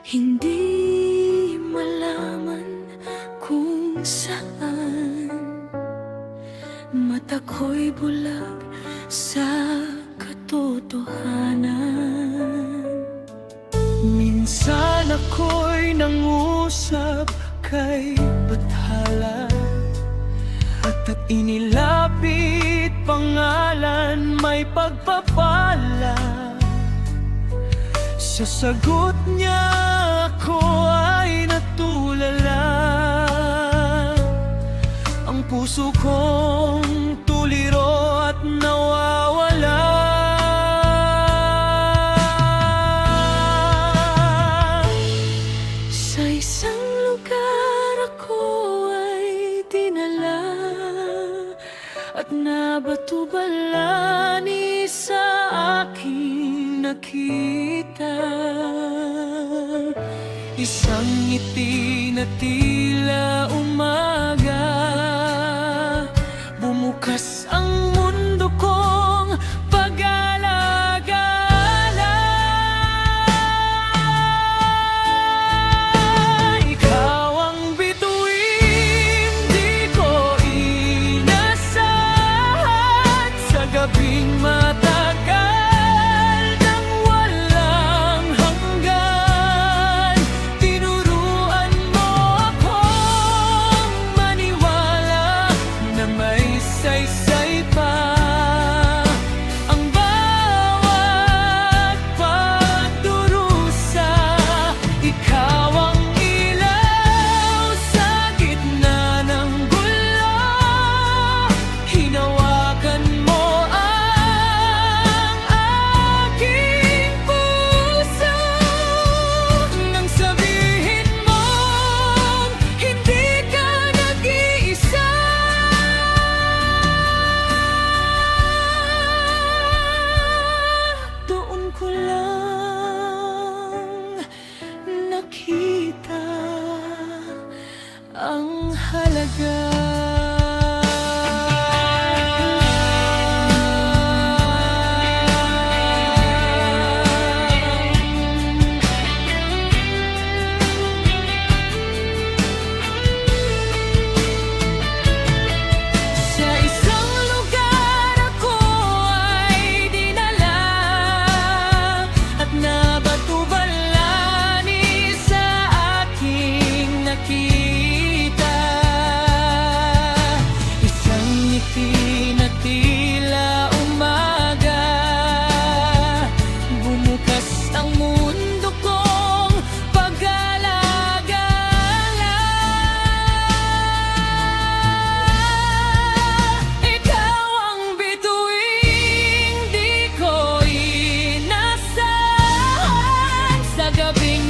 Hindi malaman kung saan mata ko'y bulag sa katotohanan. Minsan ako'y nangusap kay bathala at inilapit pangalan may pagpapala. Sa sagot niya ako ay natulala. Ang puso kong tuliro at nawawala. Sa isang lugar ako ay dinala at nabato-balani sa aking nakita. Isang ngiti na tila umaga, bumukas ang mundo kong pag-alagala. Ikaw ang bituin, di ko inasahan sa gabing matagal nang walang hanggan. Tinuruan mo akong maniwala na may saysay pa ang bawat pagdurusa. Ikaw ang ilaw sa gitna ng gulo. Hinawakan mo ang aking puso nang sabihin mong hindi ka nag-iisa. Doon ko lang nakita ang halaga. Sa isang lugar ako ay dinala at nabato-balani sa aking nakita. Isang ngiti na tila umaga, bumukas ang mundo kong pag-alagala. Ikaw ang bituin, di ko inasahan sa gabing